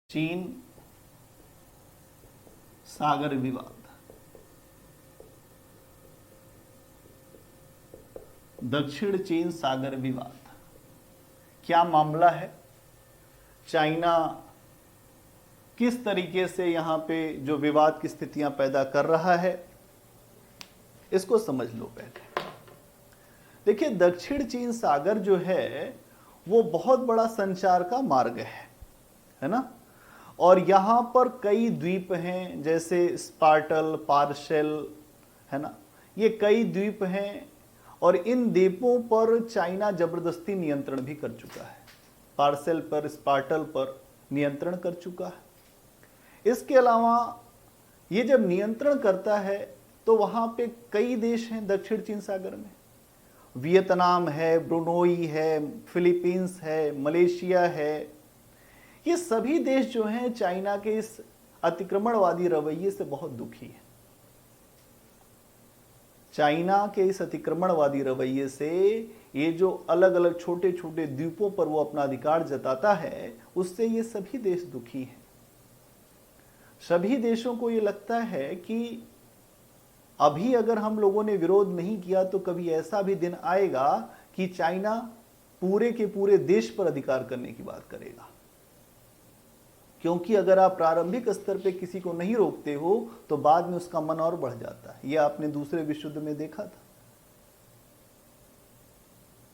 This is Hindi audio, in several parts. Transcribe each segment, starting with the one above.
चीन सागर विवाद। दक्षिण चीन सागर विवाद क्या मामला है? चाइना किस तरीके से यहां पे जो विवाद की स्थितियां पैदा कर रहा है, इसको समझ लो पहले। देखिए, दक्षिण चीन सागर जो है वो बहुत बड़ा संचार का मार्ग है ना। और यहां पर कई द्वीप हैं, जैसे स्पार्टल, पार्शेल, है ना। ये कई द्वीप हैं और इन द्वीपों पर चाइना जबरदस्ती नियंत्रण भी कर चुका है। पार्शेल पर, स्पार्टल पर नियंत्रण कर चुका है। इसके अलावा ये जब नियंत्रण करता है तो वहां पे कई देश हैं दक्षिण चीन सागर में। वियतनाम है, ब्रुनोई है, फिलीपींस है, मलेशिया है। ये सभी देश जो हैं चाइना के इस अतिक्रमणवादी रवैये से बहुत दुखी हैं। चाइना के इस अतिक्रमणवादी रवैये से ये जो अलग अलग छोटे छोटे द्वीपों पर वो अपना अधिकार जताता है, उससे ये सभी देश दुखी हैं। सभी देशों को ये लगता है कि अभी अगर हम लोगों ने विरोध नहीं किया तो कभी ऐसा भी दिन आएगा कि चाइना पूरे के पूरे देश पर अधिकार करने की बात करेगा। क्योंकि अगर आप प्रारंभिक स्तर पे किसी को नहीं रोकते हो तो बाद में उसका मन और बढ़ जाता है। यह आपने दूसरे विश्व युद्ध में देखा था।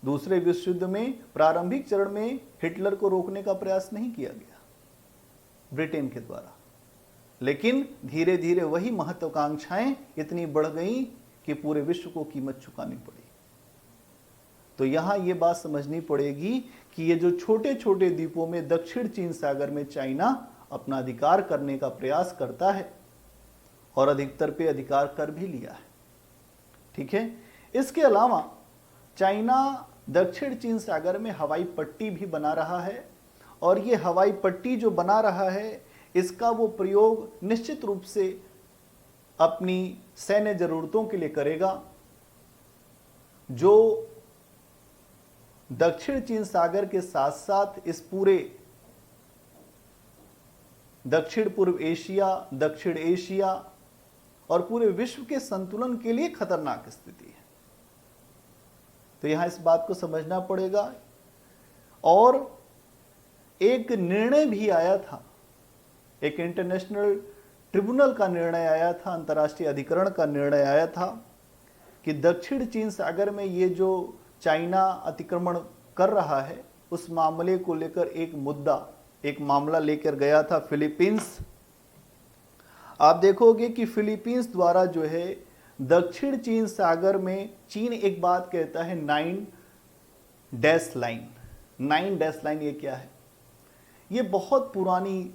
दूसरे विश्व युद्ध में प्रारंभिक चरण में हिटलर को रोकने का प्रयास नहीं किया गया ब्रिटेन के द्वारा, लेकिन धीरे धीरे वही महत्वाकांक्षाएं इतनी बढ़ गई कि पूरे विश्व को कीमत चुकानी पड़ी। तो यहां यह बात समझनी पड़ेगी कि ये जो छोटे छोटे द्वीपों में दक्षिण चीन सागर में चाइना अपना अधिकार करने का प्रयास करता है और अधिकतर पे अधिकार कर भी लिया है। ठीक है। इसके अलावा चाइना दक्षिण चीन सागर में हवाई पट्टी भी बना रहा है और ये हवाई पट्टी जो बना रहा है, इसका वो प्रयोग निश्चित रूप से अपनी सैन्य जरूरतों के लिए करेगा। जो दक्षिण चीन सागर के साथ साथ इस पूरे दक्षिण पूर्व एशिया, दक्षिण एशिया और पूरे विश्व के संतुलन के लिए खतरनाक स्थिति है। तो यहां इस बात को समझना पड़ेगा। और एक निर्णय भी आया था, एक इंटरनेशनल ट्रिब्यूनल का निर्णय आया था, अंतर्राष्ट्रीय अधिकरण का निर्णय आया था कि दक्षिण चीन सागर में ये जो चाइना अतिक्रमण कर रहा है, उस मामले को लेकर एक मामला लेकर गया था फिलीपींस। आप देखोगे कि फिलीपींस द्वारा जो है दक्षिण चीन सागर में चीन एक बात कहता है 9 डैश लाइन। 9 डैश लाइन ये क्या है? ये बहुत पुरानी,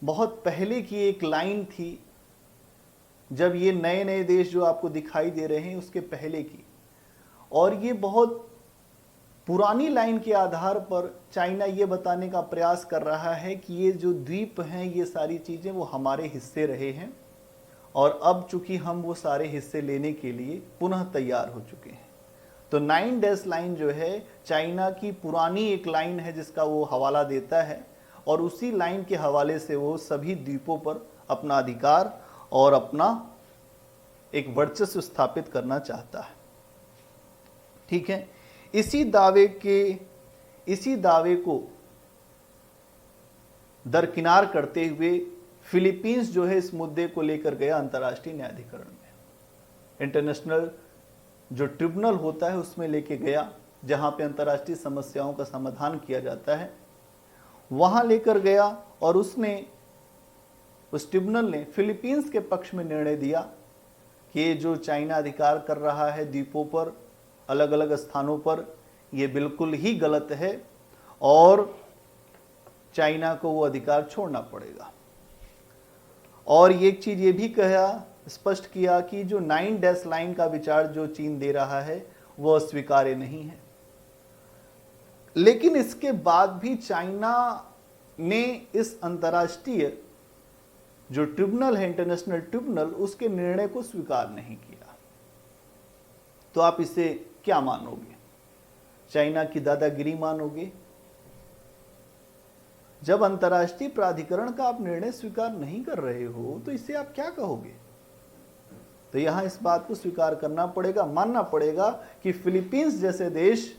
बहुत पहले की एक लाइन थी, जब ये नए नए देश जो आपको दिखाई दे रहे हैं उसके पहले की। और ये बहुत पुरानी लाइन के आधार पर चाइना ये बताने का प्रयास कर रहा है कि ये जो द्वीप हैं, ये सारी चीज़ें वो हमारे हिस्से रहे हैं और अब चूंकि हम वो सारे हिस्से लेने के लिए पुनः तैयार हो चुके हैं। तो 9 डैश लाइन जो है चाइना की पुरानी एक लाइन है जिसका वो हवाला देता है और उसी लाइन के हवाले से वो सभी द्वीपों पर अपना अधिकार और अपना एक वर्चस्व स्थापित करना चाहता है। ठीक है। इसी दावे को दरकिनार करते हुए फिलीपींस जो है इस मुद्दे को लेकर गया अंतर्राष्ट्रीय न्यायाधिकरण में। इंटरनेशनल जो ट्रिब्यूनल होता है उसमें लेके गया, जहां पे अंतर्राष्ट्रीय समस्याओं का समाधान किया जाता है, वहां लेकर गया और उस ट्रिब्यूनल ने फिलीपींस के पक्ष में निर्णय दिया कि जो चाइना अधिकार कर रहा है द्वीपों पर, अलग अलग स्थानों पर, ये बिल्कुल ही गलत है और चाइना को वो अधिकार छोड़ना पड़ेगा। और एक चीज ये भी कहा, स्पष्ट किया कि जो 9 डैश लाइन का विचार जो चीन दे रहा है वो अस्वीकार्य नहीं है। लेकिन इसके बाद भी चाइना ने इस अंतर्राष्ट्रीय जो ट्रिब्यूनल है, इंटरनेशनल ट्रिब्यूनल, उसके निर्णय को स्वीकार नहीं किया। तो आप इसे क्या मानोगे? चाइना की दादागिरी मानोगे जब अंतर्राष्ट्रीय प्राधिकरण का आप निर्णय स्वीकार नहीं कर रहे हो तो इससे आप क्या कहोगे? तो यहां इस बात को स्वीकार करना पड़ेगा, मानना पड़ेगा कि फिलीपींस जैसे देश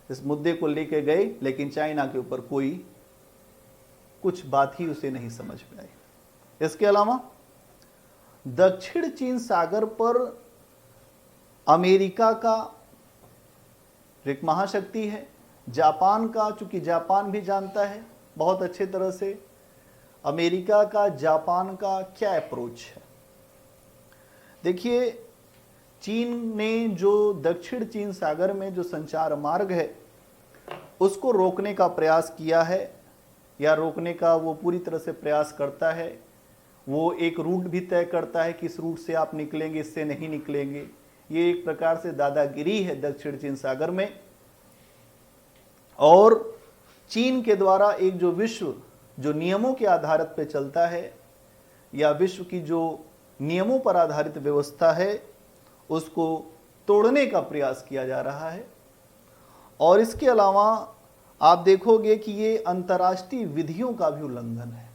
इस मुद्दे को लेके गए, लेकिन चाइना के ऊपर कोई कुछ बात ही उसे नहीं समझ में आई। इसके अलावा दक्षिण चीन सागर पर अमेरिका का एक महाशक्ति है, जापान का, चूंकि जापान भी जानता है बहुत अच्छे तरह से अमेरिका का जापान का क्या अप्रोच है। देखिए, चीन ने जो दक्षिण चीन सागर में जो संचार मार्ग है उसको रोकने का प्रयास किया है, या रोकने का वो पूरी तरह से प्रयास करता है। वो एक रूट भी तय करता है कि इस रूट से आप निकलेंगे, इससे नहीं निकलेंगे। ये एक प्रकार से दादागिरी है दक्षिण चीन सागर में। और चीन के द्वारा एक जो विश्व जो नियमों के आधारित पे चलता है, या विश्व की जो नियमों पर आधारित व्यवस्था है, उसको तोड़ने का प्रयास किया जा रहा है। और इसके अलावा आप देखोगे कि ये अंतर्राष्ट्रीय विधियों का भी उल्लंघन है।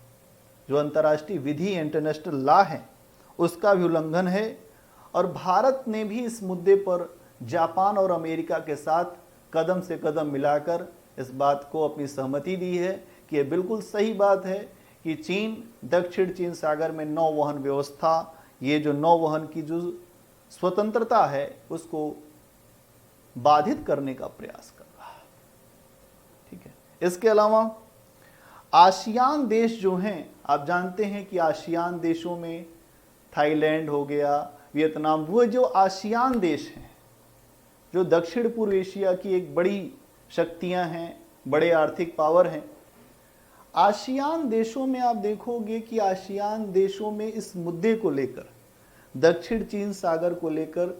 जो अंतर्राष्ट्रीय विधि, इंटरनेशनल लॉ है, उसका भी उल्लंघन है। और भारत ने भी इस मुद्दे पर जापान और अमेरिका के साथ कदम से कदम मिलाकर इस बात को अपनी सहमति दी है कि यह बिल्कुल सही बात है कि चीन दक्षिण चीन सागर में नौवहन व्यवस्था, ये जो नौवहन की जो स्वतंत्रता है, उसको बाधित करने का प्रयास कर रहा है। ठीक है। इसके अलावा आसियान देश जो हैं, आप जानते हैं कि आसियान देशों में थाईलैंड हो गया, वियतनाम, वो जो आसियान देश हैं, जो दक्षिण पूर्व एशिया की एक बड़ी शक्तियां हैं, बड़े आर्थिक पावर हैं। आसियान देशों में आप देखोगे कि आसियान देशों में इस मुद्दे को लेकर, दक्षिण चीन सागर को लेकर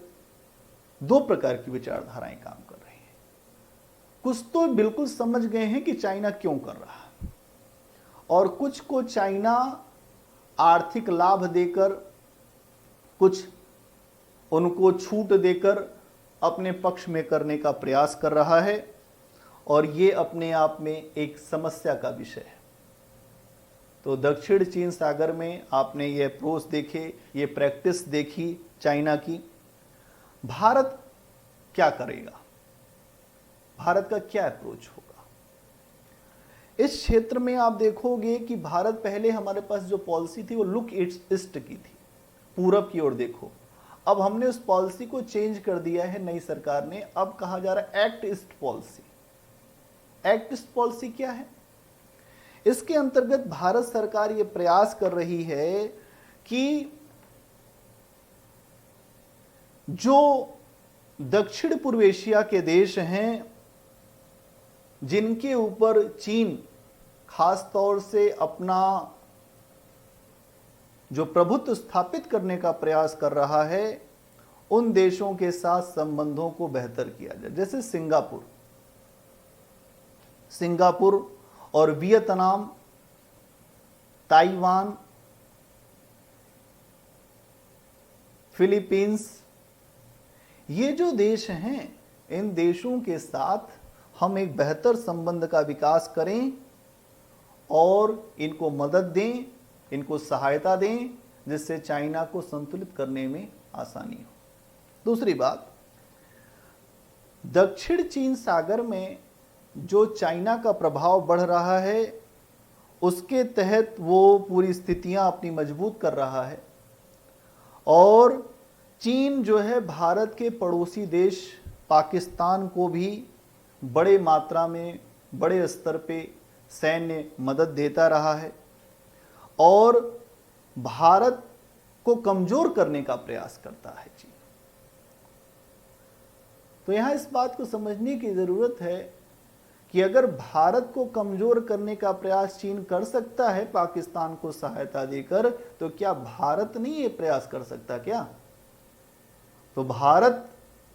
दो प्रकार की विचारधाराएं काम कर रही हैं। कुछ तो बिल्कुल समझ गए हैं कि चाइना क्यों कर रहा है, और कुछ को चाइना आर्थिक लाभ देकर, कुछ उनको छूट देकर अपने पक्ष में करने का प्रयास कर रहा है। और ये अपने आप में एक समस्या का विषय है। तो दक्षिण चीन सागर में आपने ये अप्रोच देखे, ये प्रैक्टिस देखी चाइना की। भारत क्या करेगा? भारत का क्या अप्रोच होगा इस क्षेत्र में? आप देखोगे कि भारत, पहले हमारे पास जो पॉलिसी थी वो लुक ईस्ट की थी, पूरब की ओर देखो। अब हमने उस पॉलिसी को चेंज कर दिया है नई सरकार ने। अब कहा जा रहा है act east policy. Act east policy क्या है? इसके अंतर्गत भारत सरकार ये प्रयास कर रही है कि जो दक्षिण पूर्व एशिया के देश हैं, जिनके ऊपर चीन खास तौर से अपना जो प्रभुत्व स्थापित करने का प्रयास कर रहा है, उन देशों के साथ संबंधों को बेहतर किया जाए। जैसे सिंगापुर और वियतनाम, ताइवान, फिलीपींस, ये जो देश हैं, इन देशों के साथ हम एक बेहतर संबंध का विकास करें और इनको मदद दें, इनको सहायता दें, जिससे चाइना को संतुलित करने में आसानी हो। दूसरी बात, दक्षिण चीन सागर में जो चाइना का प्रभाव बढ़ रहा है, उसके तहत वो पूरी स्थितियां अपनी मजबूत कर रहा है। और चीन जो है भारत के पड़ोसी देश पाकिस्तान को भी बड़े मात्रा में, बड़े स्तर पे सैन्य मदद देता रहा है और भारत को कमजोर करने का प्रयास करता है चीन। तो यहां इस बात को समझने की जरूरत है कि अगर भारत को कमजोर करने का प्रयास चीन कर सकता है पाकिस्तान को सहायता देकर, तो क्या भारत नहीं ये प्रयास कर सकता क्या? तो भारत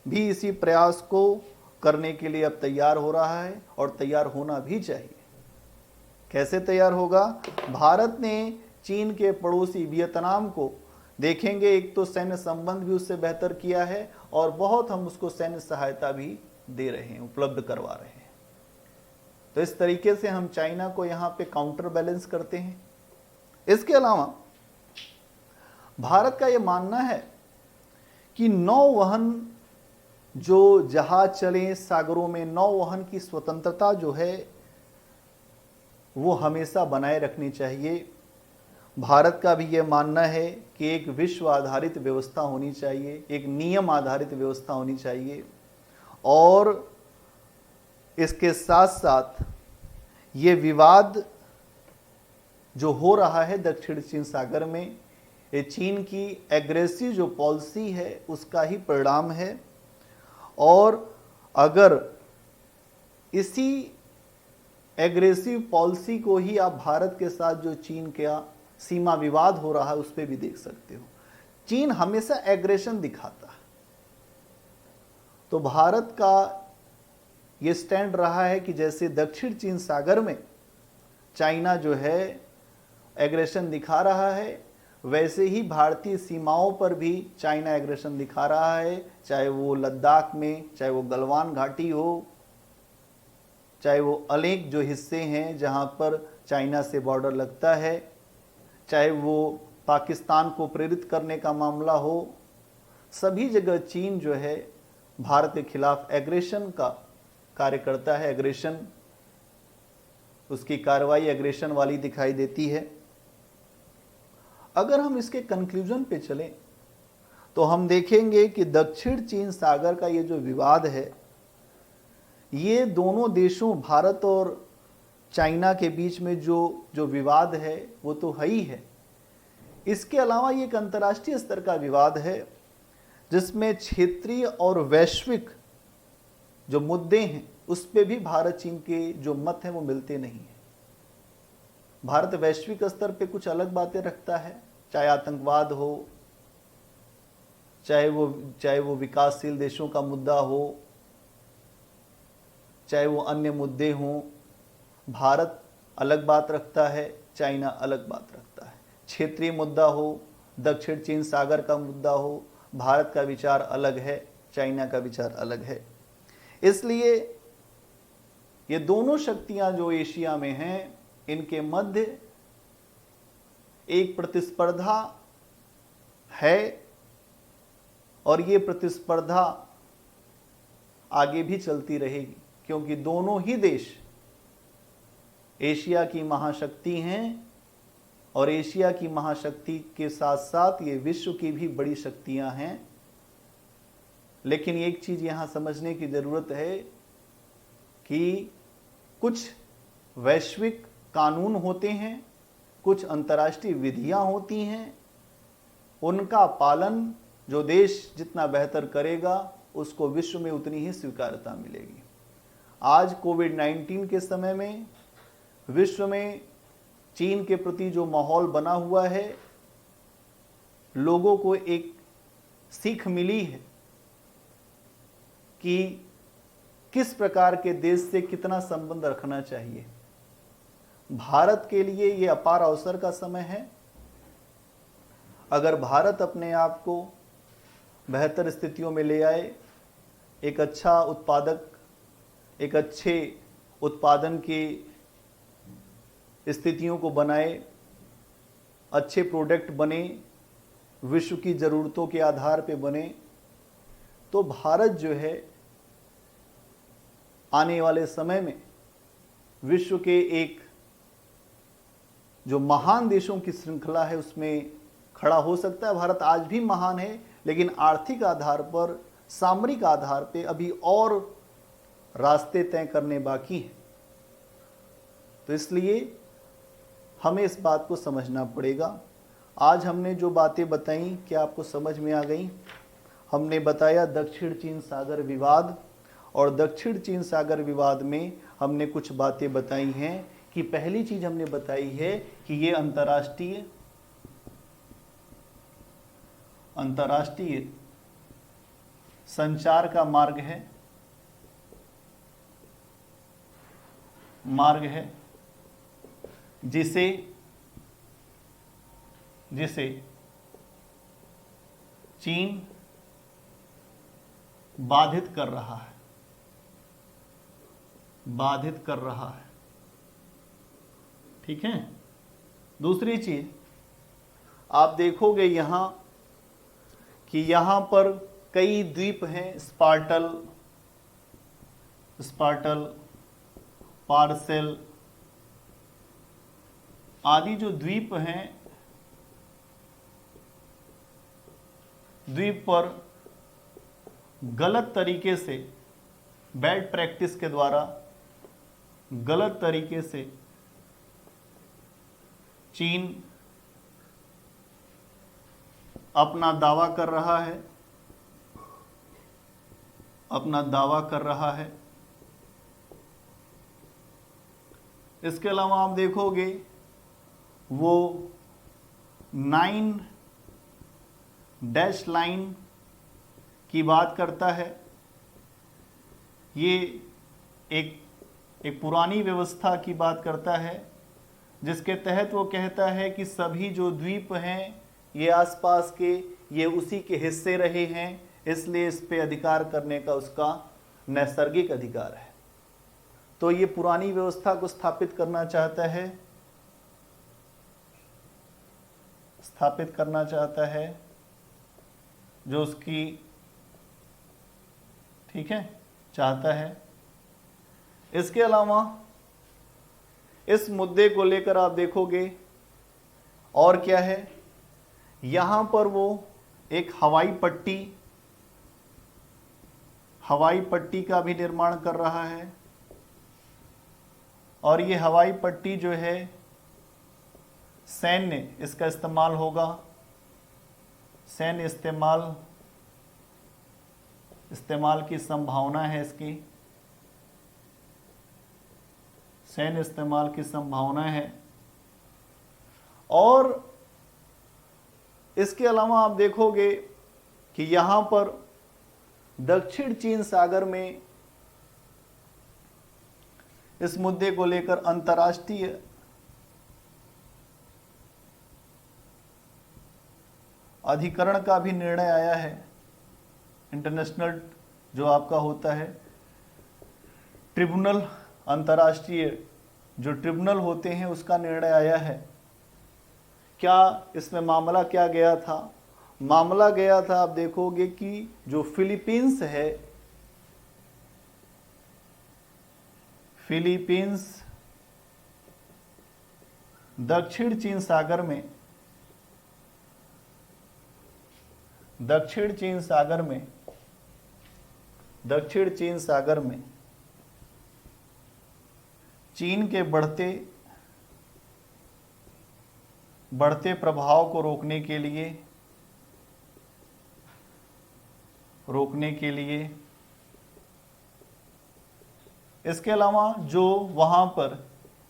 भी इसी प्रयास को करने के लिए अब तैयार हो रहा है और तैयार होना भी चाहिए। कैसे तैयार होगा? भारत ने चीन के पड़ोसी वियतनाम को देखेंगे, एक तो सैन्य संबंध भी उससे बेहतर किया है और बहुत हम उसको सैन्य सहायता भी दे रहे हैं, उपलब्ध करवा रहे हैं। तो इस तरीके से हम चाइना को यहाँ पे काउंटर बैलेंस करते हैं। इसके अलावा भारत का ये मानना है कि नौवहन, जो जहाज चले सागरों में, नौवहन की स्वतंत्रता जो है वो हमेशा बनाए रखनी चाहिए। भारत का भी ये मानना है कि एक विश्व आधारित व्यवस्था होनी चाहिए, एक नियम आधारित व्यवस्था होनी चाहिए, और इसके साथ साथ ये विवाद जो हो रहा है दक्षिण चीन सागर में, ये चीन की एग्रेसिव जो पॉलिसी है उसका ही परिणाम है। और अगर इसी एग्रेसिव पॉलिसी को ही आप भारत के साथ जो चीन का सीमा विवाद हो रहा है उस पर भी देख सकते हो। चीन हमेशा एग्रेशन दिखाता है, तो भारत का ये स्टैंड रहा है कि जैसे दक्षिण चीन सागर में चाइना जो है एग्रेशन दिखा रहा है, वैसे ही भारतीय सीमाओं पर भी चाइना एग्रेशन दिखा रहा है, चाहे वो लद्दाख में, चाहे वो गलवान घाटी हो, चाहे वो अनेक जो हिस्से हैं जहां पर चाइना से बॉर्डर लगता है, चाहे वो पाकिस्तान को प्रेरित करने का मामला हो, सभी जगह चीन जो है भारत के खिलाफ एग्रेशन का कार्य करता है। एग्रेशन, उसकी कार्रवाई एग्रेशन वाली दिखाई देती है। अगर हम इसके कंक्लूजन पे चलें तो हम देखेंगे कि दक्षिण चीन सागर का ये जो विवाद है, ये दोनों देशों भारत और चाइना के बीच में जो विवाद है वो तो है ही है। इसके अलावा ये एक अंतर्राष्ट्रीय स्तर का विवाद है जिसमें क्षेत्रीय और वैश्विक जो मुद्दे हैं उस पे भी भारत चीन के जो मत हैं वो मिलते नहीं हैं। भारत वैश्विक स्तर पे कुछ अलग बातें रखता है, चाहे आतंकवाद हो, चाहे वो विकासशील देशों का मुद्दा हो, चाहे वो अन्य मुद्दे हों। भारत अलग बात रखता है, चाइना अलग बात रखता है। क्षेत्रीय मुद्दा हो, दक्षिण चीन सागर का मुद्दा हो, भारत का विचार अलग है, चाइना का विचार अलग है। इसलिए ये दोनों शक्तियां जो एशिया में हैं, इनके मध्य एक प्रतिस्पर्धा है और ये प्रतिस्पर्धा आगे भी चलती रहेगी, क्योंकि दोनों ही देश एशिया की महाशक्ति हैं और एशिया की महाशक्ति के साथ साथ ये विश्व की भी बड़ी शक्तियां हैं। लेकिन एक चीज यहां समझने की जरूरत है कि कुछ वैश्विक कानून होते हैं, कुछ अंतर्राष्ट्रीय विधियां होती हैं, उनका पालन जो देश जितना बेहतर करेगा उसको विश्व में उतनी ही स्वीकार्यता मिलेगी। आज कोविड-19 के समय में विश्व में चीन के प्रति जो माहौल बना हुआ है, लोगों को एक सीख मिली है कि किस प्रकार के देश से कितना संबंध रखना चाहिए। भारत के लिए ये अपार अवसर का समय है। अगर भारत अपने आप को बेहतर स्थितियों में ले आए, एक अच्छा उत्पादक, एक अच्छे उत्पादन की स्थितियों को बनाए, अच्छे प्रोडक्ट बने, विश्व की ज़रूरतों के आधार पे बने, तो भारत जो है आने वाले समय में विश्व के एक जो महान देशों की श्रृंखला है उसमें खड़ा हो सकता है। भारत आज भी महान है, लेकिन आर्थिक आधार पर, सामरिक आधार पे अभी और रास्ते तय करने बाकी हैं। तो इसलिए हमें इस बात को समझना पड़ेगा। आज हमने जो बातें बताई, क्या आपको समझ में आ गई? हमने बताया दक्षिण चीन सागर विवाद, और दक्षिण चीन सागर विवाद में हमने कुछ बातें बताई हैं कि पहली चीज हमने बताई है कि ये अंतर्राष्ट्रीय संचार का मार्ग है जिसे चीन बाधित कर रहा है, बाधित कर रहा है। ठीक है। दूसरी चीज आप देखोगे यहां कि यहां पर कई द्वीप हैं, स्पार्टल, पार्सेल आदि जो द्वीप हैं, द्वीप पर गलत तरीके से, बैड प्रैक्टिस के द्वारा गलत तरीके से चीन अपना दावा कर रहा है, इसके अलावा आप देखोगे वो 9 डैश लाइन की बात करता है। ये एक पुरानी व्यवस्था की बात करता है, जिसके तहत वो कहता है कि सभी जो द्वीप हैं ये आसपास के, ये उसी के हिस्से रहे हैं, इसलिए इस पे अधिकार करने का उसका नैसर्गिक अधिकार है। तो ये पुरानी व्यवस्था को स्थापित करना चाहता है, जो उसकी, ठीक है, चाहता है। इसके अलावा इस मुद्दे को लेकर आप देखोगे और क्या है, यहां पर वो एक हवाई पट्टी का भी निर्माण कर रहा है, और ये हवाई पट्टी जो है सैन्य इसका इस्तेमाल होगा, सैन्य इस्तेमाल की संभावना है, इसकी सैन्य इस्तेमाल की संभावना है। और इसके अलावा आप देखोगे कि यहां पर दक्षिण चीन सागर में इस मुद्दे को लेकर अंतर्राष्ट्रीय अधिकरण का भी निर्णय आया है। इंटरनेशनल जो आपका होता है ट्रिब्यूनल, अंतर्राष्ट्रीय जो ट्रिब्यूनल होते हैं, उसका निर्णय आया है। क्या इसमें मामला क्या गया था? मामला गया था, आप देखोगे कि जो फिलीपींस है, फिलीपींस दक्षिण चीन सागर में चीन के बढ़ते प्रभाव को रोकने के लिए इसके अलावा जो वहां पर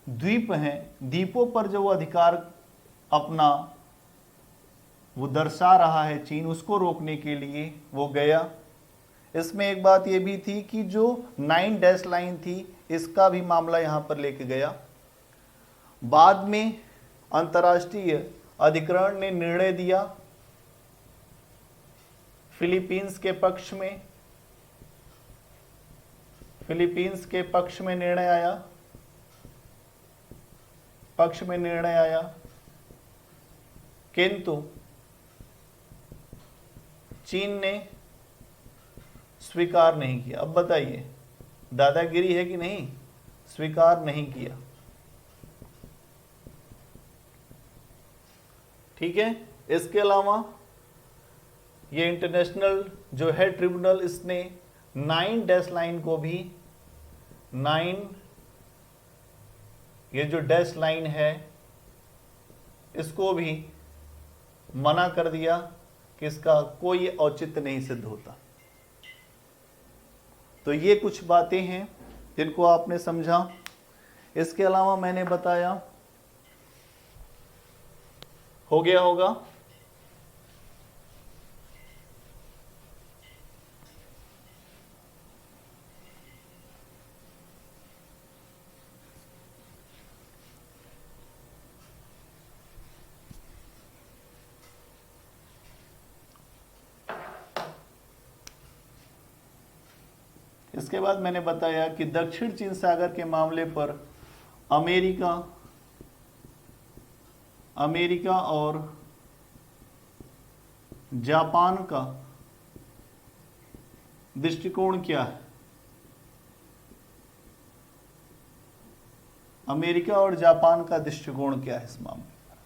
द्वीप हैं, द्वीपों पर जो अधिकार अपना वो दर्शा रहा है चीन, उसको रोकने के लिए वो गया। इसमें एक बात ये भी थी कि जो 9 डैश लाइन थी, इसका भी मामला यहां पर लेके गया। बाद में अंतर्राष्ट्रीय अधिकरण ने निर्णय दिया फिलीपींस के पक्ष में निर्णय आया, किंतु चीन ने स्वीकार नहीं किया। अब बताइए, दादागिरी है कि नहीं? स्वीकार नहीं किया। ठीक है। इसके अलावा ये इंटरनेशनल जो है ट्रिब्यूनल, इसने 9 डैश लाइन को भी 9, ये जो डैश लाइन है, इसको भी मना कर दिया कि इसका कोई औचित्य नहीं सिद्ध होता। तो ये कुछ बातें हैं जिनको आपने समझा। इसके अलावा मैंने बताया, हो गया होगा। इसके बाद मैंने बताया कि दक्षिण चीन सागर के मामले पर अमेरिका और जापान का दृष्टिकोण क्या है। अमेरिका और जापान का दृष्टिकोण क्या है इस मामले पर।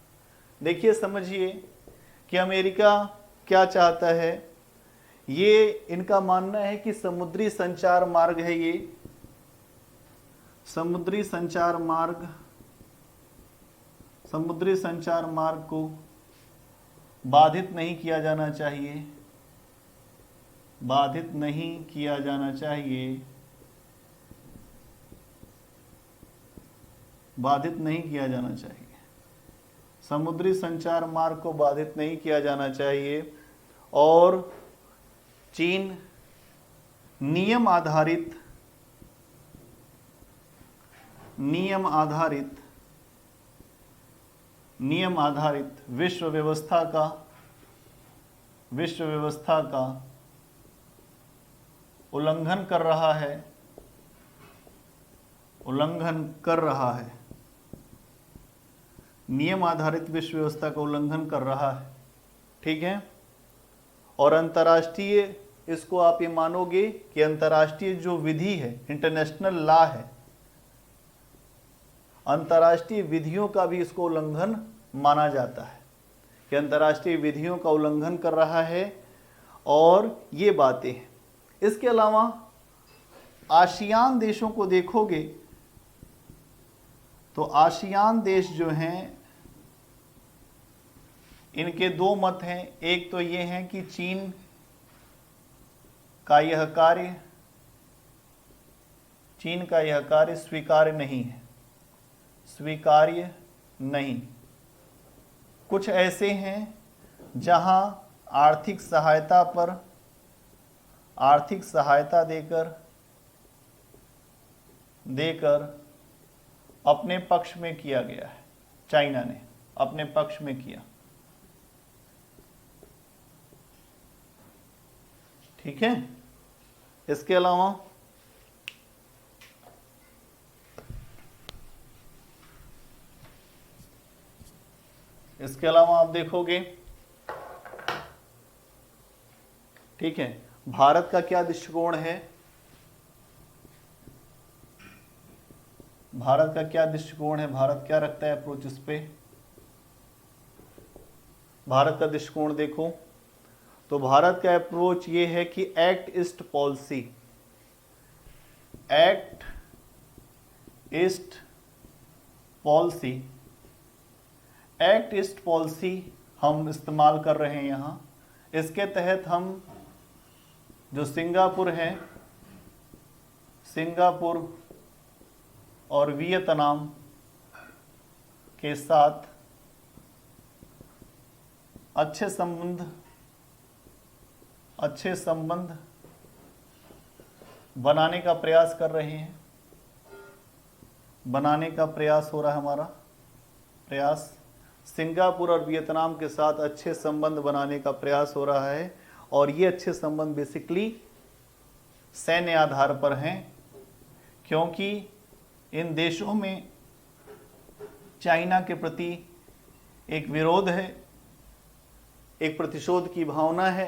देखिए, समझिए कि अमेरिका क्या चाहता है। ये इनका मानना है कि समुद्री संचार मार्ग है, ये समुद्री संचार मार्ग को बाधित नहीं किया जाना चाहिए, बाधित नहीं किया जाना चाहिए, बाधित नहीं किया जाना चाहिए। समुद्री संचार मार्ग को बाधित नहीं किया जाना चाहिए और चीन नियम आधारित विश्व व्यवस्था का उल्लंघन कर रहा है, नियम आधारित विश्व व्यवस्था का उल्लंघन कर रहा है। ठीक है। और अंतर्राष्ट्रीय, इसको आप ये मानोगे कि अंतर्राष्ट्रीय जो विधि है, इंटरनेशनल लॉ है, अंतर्राष्ट्रीय विधियों का भी इसको उल्लंघन माना जाता है कि अंतर्राष्ट्रीय विधियों का उल्लंघन कर रहा है। और ये बातें हैं। इसके अलावा आसियान देशों को देखोगे तो आसियान देश जो हैं, इनके दो मत हैं। एक तो ये है कि चीन का यह कार्य स्वीकार्य नहीं। कुछ ऐसे हैं जहां आर्थिक सहायता देकर अपने पक्ष में किया गया है। चाइना ने अपने पक्ष में किया। ठीक है। इसके अलावा आप देखोगे, ठीक है, भारत का क्या दृष्टिकोण है। भारत क्या रखता है अप्रोच इस पे। भारत का दृष्टिकोण देखो तो भारत का अप्रोच ये है कि एक्ट ईस्ट पॉलिसी हम इस्तेमाल कर रहे हैं यहाँ। इसके तहत हम जो सिंगापुर और वियतनाम के साथ अच्छे संबंध बनाने का प्रयास कर रहे हैं। बनाने का प्रयास हो रहा है हमारा प्रयास। सिंगापुर और वियतनाम के साथ अच्छे संबंध बनाने का प्रयास हो रहा है। और ये अच्छे संबंध बेसिकली सैन्य आधार पर हैं, क्योंकि इन देशों में चाइना के प्रति एक विरोध है, एक प्रतिशोध की भावना है।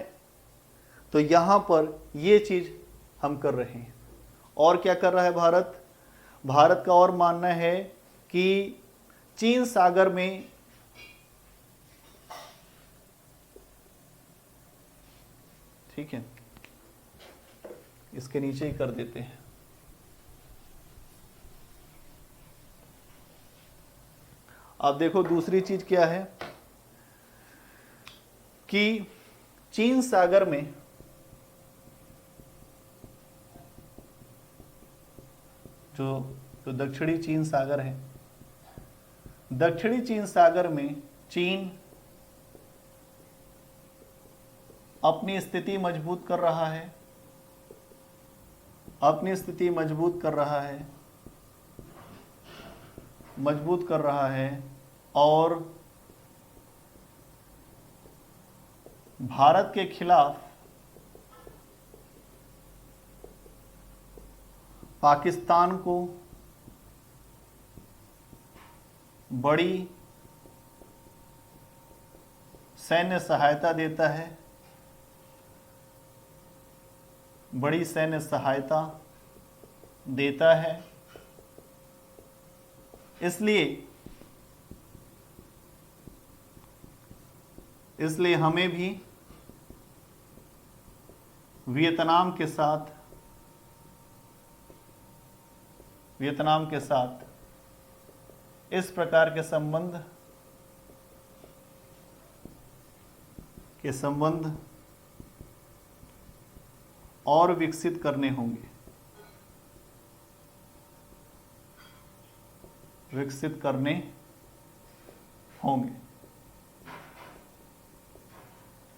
तो यहां पर ये चीज हम कर रहे हैं। और क्या कर रहा है भारत का और मानना है कि चीन सागर में ठीक है, इसके नीचे ही कर देते हैं। अब देखो दूसरी चीज क्या है कि चीन सागर में जो दक्षिणी चीन सागर है, दक्षिणी चीन सागर में चीन अपनी स्थिति मजबूत कर रहा है, और भारत के खिलाफ पाकिस्तान को बड़ी सैन्य सहायता देता है, बड़ी सैन्य सहायता देता है, इसलिए हमें भी वियतनाम के साथ इस प्रकार के संबंध और विकसित करने होंगे,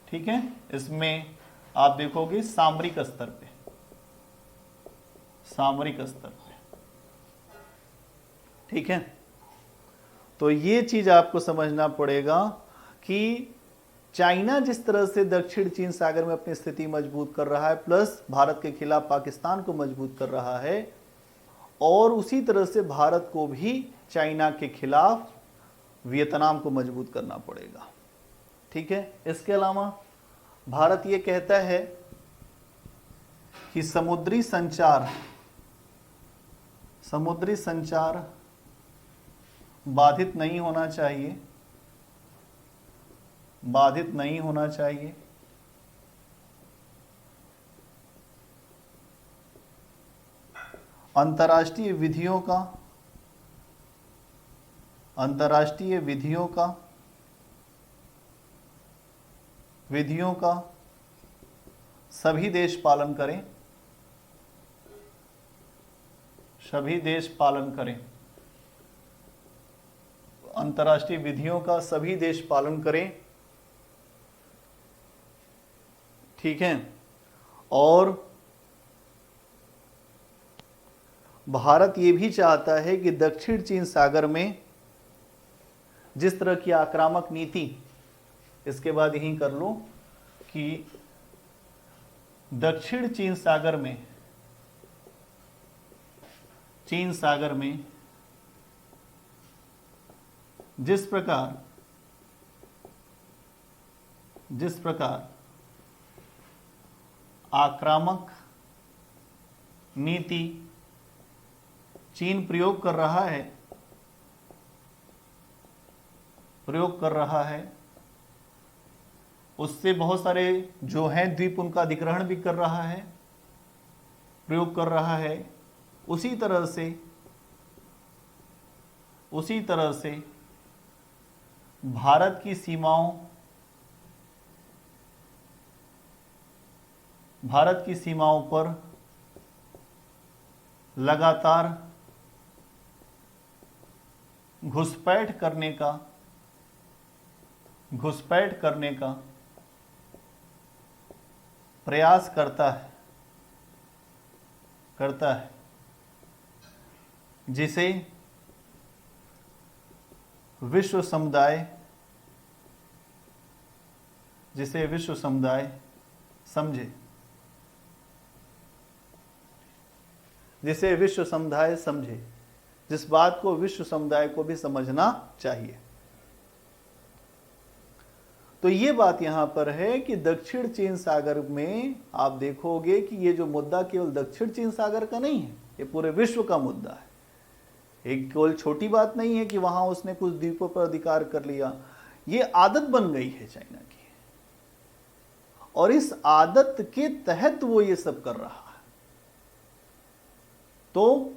ठीक है। इसमें आप देखोगे सामरिक स्तर पे, ठीक है। तो ये चीज आपको समझना पड़ेगा कि चाइना जिस तरह से दक्षिण चीन सागर में अपनी स्थिति मजबूत कर रहा है, प्लस भारत के खिलाफ पाकिस्तान को मजबूत कर रहा है, और उसी तरह से भारत को भी चाइना के खिलाफ वियतनाम को मजबूत करना पड़ेगा, ठीक है। इसके अलावा भारत ये कहता है कि समुद्री संचार बाधित नहीं होना चाहिए, अंतर्राष्ट्रीय विधियों का सभी देश पालन करें, अंतर्राष्ट्रीय विधियों का सभी देश पालन करें, ठीक है। और भारत ये भी चाहता है कि दक्षिण चीन सागर में जिस तरह की आक्रामक नीति, इसके बाद यही कर लो कि दक्षिण चीन सागर में जिस प्रकार आक्रामक नीति चीन प्रयोग कर रहा है, उससे बहुत सारे जो हैं द्वीप उनका अधिग्रहण भी कर रहा है, प्रयोग कर रहा है। उसी तरह से भारत की सीमाओं पर लगातार घुसपैठ करने का प्रयास करता है, जिसे विश्व समुदाय समझे, जिस बात को विश्व समुदाय को भी समझना चाहिए। तो ये बात यहां पर है कि दक्षिण चीन सागर में आप देखोगे कि ये जो मुद्दा केवल दक्षिण चीन सागर का नहीं है, ये पूरे विश्व का मुद्दा है। एक केवल छोटी बात नहीं है कि वहां उसने कुछ द्वीपों पर अधिकार कर लिया, ये आदत बन गई है चाइना की, और इस आदत के तहत वो ये सब कर रहा है। तो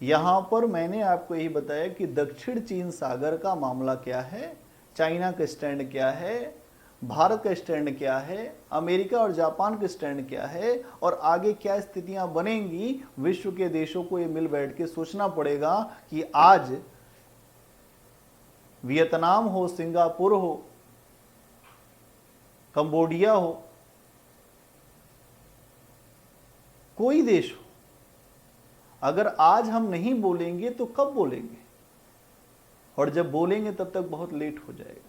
यहां पर मैंने आपको यही बताया कि दक्षिण चीन सागर का मामला क्या है, चाइना का स्टैंड क्या है, भारत का स्टैंड क्या है, अमेरिका और जापान का स्टैंड क्या है, और आगे क्या स्थितियां बनेंगी। विश्व के देशों को ये मिल बैठ के सोचना पड़ेगा कि आज वियतनाम हो, सिंगापुर हो, कंबोडिया हो, कोई देश हो, अगर आज हम नहीं बोलेंगे तो कब बोलेंगे, और जब बोलेंगे तब तक बहुत लेट हो जाएगा।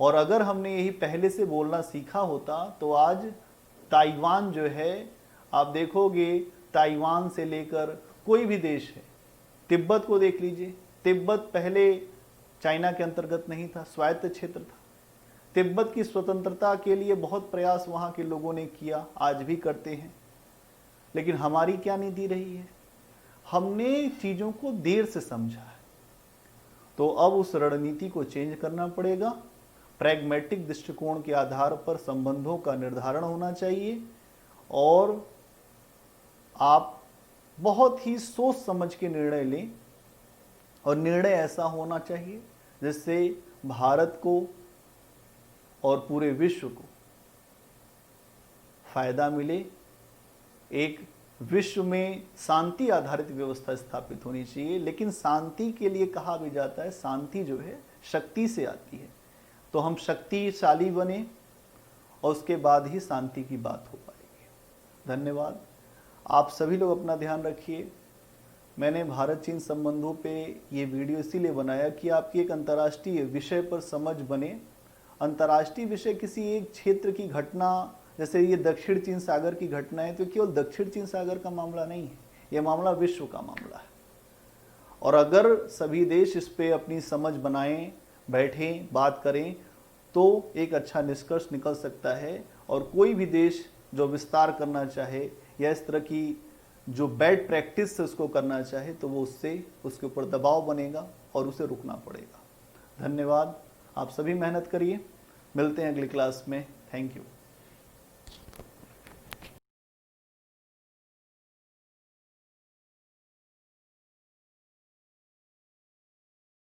और अगर हमने यही पहले से बोलना सीखा होता तो आज ताइवान जो है, आप देखोगे ताइवान से लेकर कोई भी देश है, तिब्बत को देख लीजिए। तिब्बत पहले चाइना के अंतर्गत नहीं था, स्वायत्त क्षेत्र था। तिब्बत की स्वतंत्रता के लिए बहुत प्रयास वहाँ के लोगों ने किया, आज भी करते हैं। लेकिन हमारी क्या नीति रही है? हमने चीज़ों को देर से समझा है, तो अब उस रणनीति को चेंज करना पड़ेगा। प्रैग्मेटिक दृष्टिकोण के आधार पर संबंधों का निर्धारण होना चाहिए और आप बहुत ही सोच समझ के निर्णय लें, और निर्णय ऐसा होना चाहिए जिससे भारत को और पूरे विश्व को फायदा मिले। एक विश्व में शांति आधारित व्यवस्था स्थापित होनी चाहिए, लेकिन शांति के लिए कहा भी जाता है शांति जो है शक्ति से आती है। तो हम शक्तिशाली बने और उसके बाद ही शांति की बात हो पाएगी। धन्यवाद। आप सभी लोग अपना ध्यान रखिए। मैंने भारत चीन संबंधों पे ये वीडियो इसीलिए बनाया कि आपकी एक अंतर्राष्ट्रीय विषय पर समझ बने। अंतर्राष्ट्रीय विषय किसी एक क्षेत्र की घटना, जैसे ये दक्षिण चीन सागर की घटना है, तो केवल दक्षिण चीन सागर का मामला नहीं है, ये मामला विश्व का मामला है। और अगर सभी देश इस पे अपनी समझ बनाएं, बैठें, बात करें, तो एक अच्छा निष्कर्ष निकल सकता है। और कोई भी देश जो विस्तार करना चाहे या इस तरह की जो बैड प्रैक्टिस से उसको करना चाहे, तो वो उसके ऊपर दबाव बनेगा और उसे रुकना पड़ेगा। धन्यवाद। आप सभी मेहनत करिए। मिलते हैं अगली क्लास में। Thank you.